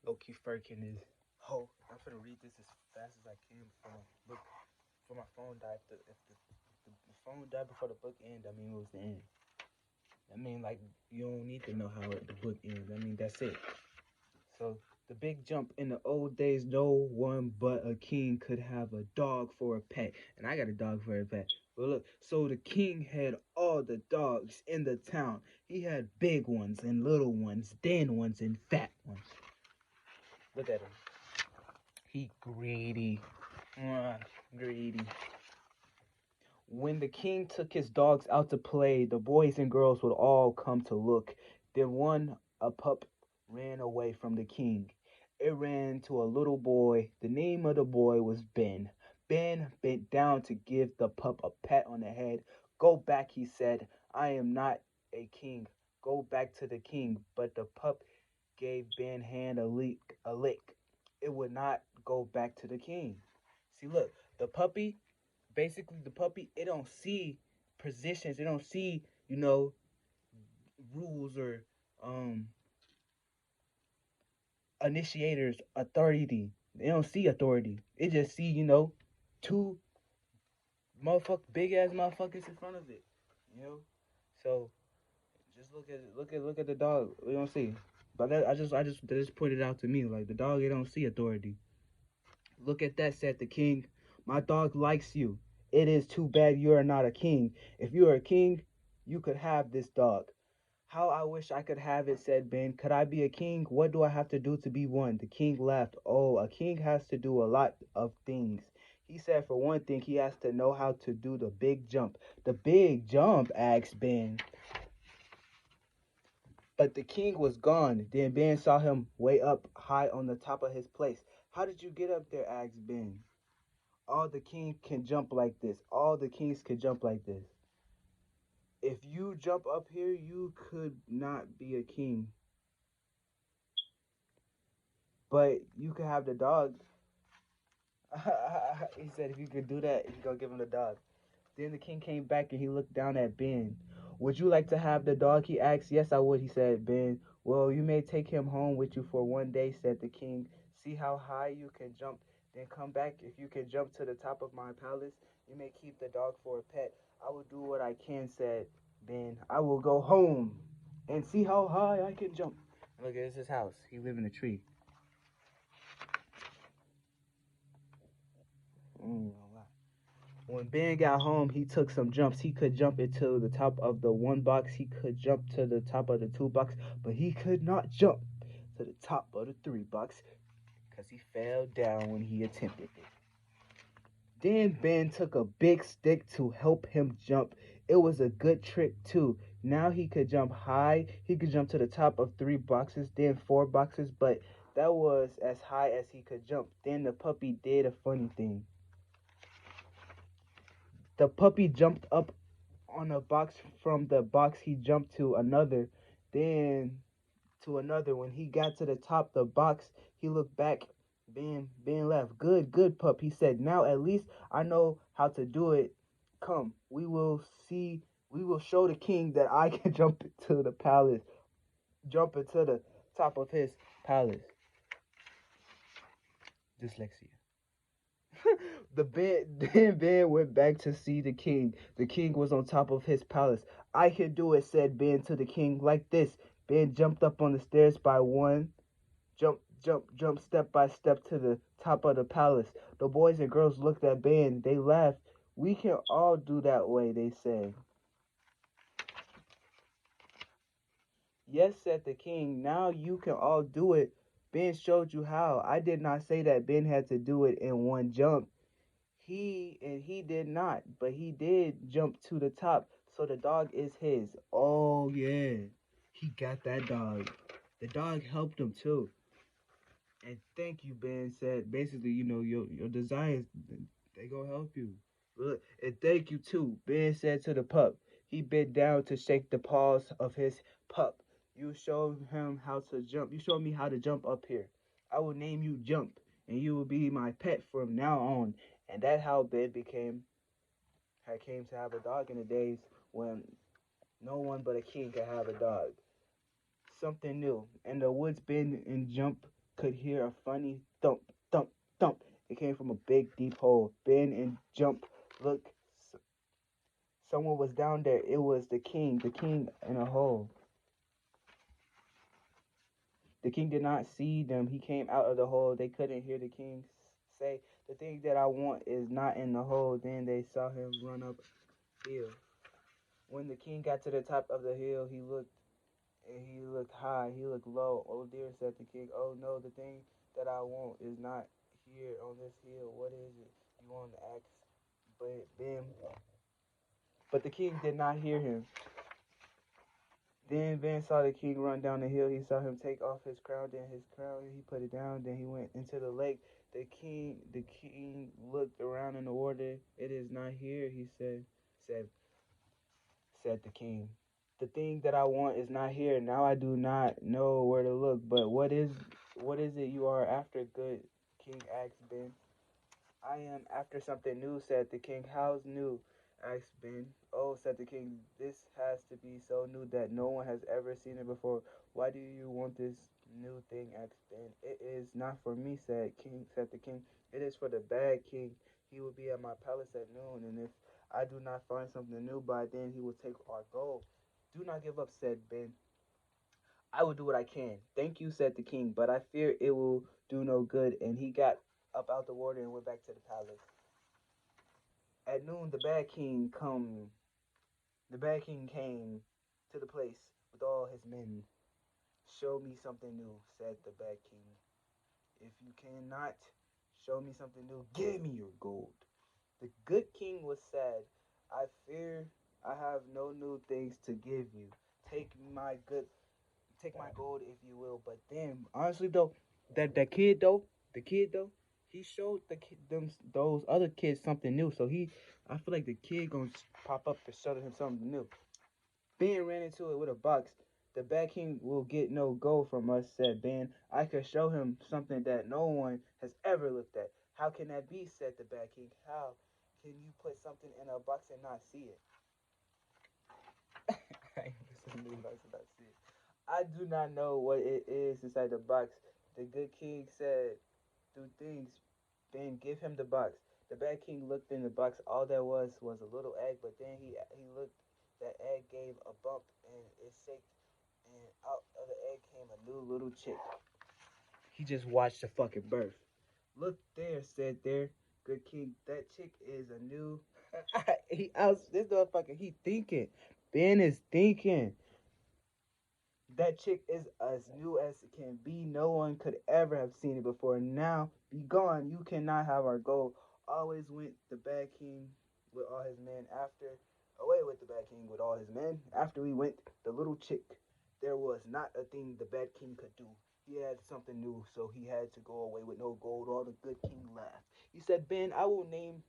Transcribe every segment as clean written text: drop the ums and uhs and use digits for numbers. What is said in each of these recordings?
Lokiferg and his hoe. I'm gonna read this as fast as I can before my book, before my phone died. If the phone died before the book ended, I mean it was the end. I mean like you don't need to know how the book ends. I mean that's it. So the big jump in the old days, no one but a king could have a dog for a pet, and I got a dog for a pet. But look, so the king had all the dogs in the town. He had big ones and little ones, thin ones and fat ones. Look at him. He greedy. Greedy. When the king took his dogs out to play, the boys and girls would all come to look. Then a pup, ran away from the king. It ran to a little boy. The name of the boy was Ben. Ben bent down to give the pup a pat on the head. Go back, he said. I am not a king. Go back to the king. But the pup gave Ben hand a lick. It would not go back to the king. See, look, the puppy basically the puppy it don't see positions, it don't see rules or um initiators authority. They don't see authority. It just see two big ass motherfuckers in front of it. You know, so just look at the dog. We don't see. But I just pointed out to me like the dog it don't see authority. Look at that, said the king. My dog likes you. It is too bad you are not a king. If you are a king, you could have this dog. How I wish I could have it, said Ben. Could I be a king? What do I have to do to be one? The king laughed. Oh, a king has to do a lot of things. He said, for one thing, he has to know how to do the big jump. The big jump, asked Ben. But the king was gone. Then Ben saw him way up high on the top of his place. How did you get up there? Asked Ben. All the king can jump like this. All the kings can jump like this. If you jump up here, you could not be a king. But you could have the dog. He said if you could do that, he's gonna give him the dog. Then the king came back and he looked down at Ben. Would you like to have the dog? He asked. Yes, I would, he said. Ben, well, you may take him home with you for one day, said the king. See how high you can jump. Then come back. If you can jump to the top of my palace, you may keep the dog for a pet. I will do what I can, said Ben. I will go home and see how high I can jump. Look, it's his house. He live in a tree. Mm. When Ben got home, he took some jumps. He could jump into the top of the one box. He could jump to the top of the two box, but he could not jump to the top of the three box because he fell down when he attempted it. Then Ben took a big stick to help him jump. It was a good trick too. Now he could jump high. He could jump to the top of three boxes, then four boxes, but that was as high as he could jump. Then the puppy did a funny thing. The puppy jumped up on a box. From the box he jumped to another, then to another. When he got to the top of the box, he looked back. Ben left. Good pup, he said. Now at least I know how to do it. Come, we will show the king that I can jump into the top of his palace. Dyslexia. Then Ben went back to see the king. The king was on top of his palace. I can do it, said Ben to the king, like this. Ben jumped up on the stairs by one, jump, step by step to the top of the palace. The boys and girls looked at Ben. They laughed. We can all do that way, they said. Yes, said the king. Now you can all do it. Ben showed you how. I did not say that Ben had to do it in one jump. He did not, but he did jump to the top, so the dog is his. Oh yeah, he got that dog. The dog helped him too. And thank you, Ben said. Basically, your desires, they gonna help you. Look, and thank you too, Ben said to the pup. He bent down to shake the paws of his pup. You showed him how to jump. You showed me how to jump up here. I will name you Jump, and you will be my pet from now on. And that's how Ben came to have a dog in the days when no one but a king could have a dog. Something new. In the woods, Ben and Jump could hear a funny thump, thump, thump. It came from a big, deep hole. Bend and jump. Look, someone was down there. It was the king in a hole. The king did not see them. He came out of the hole. They couldn't hear the king say, "The thing that I want is not in the hole." Then they saw him run up hill. When the king got to the top of the hill, he looked and he looked high. He looked low. "Oh dear," said the king. "Oh no, the thing that I want is not here on this hill. What is it you want to ask?" But the king did not hear him. Then Ben saw the king run down the hill. He saw him take off his crown. Then his crown, he put it down. Then he went into the lake. The king looked around in the water. "It is not here," he said. Said, said the king. "The thing that I want is not here. Now I do not know where to look. But what is it you are after?" Good king asked Ben. "I am after something new," said the king. "How's new?" asked Ben. "Oh," said the king, "this has to be so new that no one has ever seen it before." "Why do you want this new thing?" asked Ben. "It is not for me," said the king. "It is for the bad king. He will be at my palace at noon, and if I do not find something new by then, he will take our gold." "Do not give up," said Ben. "I will do what I can." "Thank you," said the king, "but I fear it will do no good." And he got up out the water and went back to the palace. At noon, the bad king came to the place with all his men. "Show me something new," said the bad king. "If you cannot show me something new, give me your gold." The good king was sad. "I fear I have no new things to give you. Take my good take my gold if you will." But then, honestly though, the kid though, he showed those other kids something new. So I feel like the kid gonna pop up to show him something new. Ben ran into it with a box. "The bad king will get no gold from us," said Ben. "I could show him something that no one has ever looked at." "How can that be?" said the bad king. "How can you put something in a box and not see it?" "I do not know what it is inside the box." The good king said, "Two things." "Ben, give him the box." The bad king looked in the box. All there was a little egg, but then he looked. That egg gave a bump and it shaked, and out of the egg came a new little chick. He just watched the fucking birth. "Look there," said their good king. "That chick is a new." This motherfucker. He thinking. Ben is thinking. "That chick is as new as it can be. No one could ever have seen it before. Now be gone. You cannot have our gold." Always went the bad king with all his men. Away with the bad king with all his men. After we went the little chick. There was not a thing the bad king could do. He had something new, so he had to go away with no gold. All the good king laughed. He said, "Ben, I will name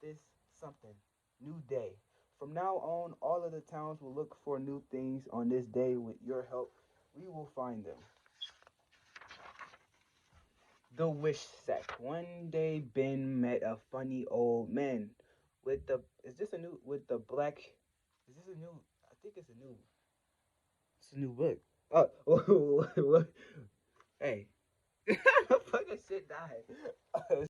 this something. New day. From now on, all of the towns will look for new things on this day. With your help, we will find them." The wish sack. One day, Ben met a funny old man with the. Is this a new with the black? Is this a new? I think it's a new. It's a new book. Oh, hey, fucking shit died.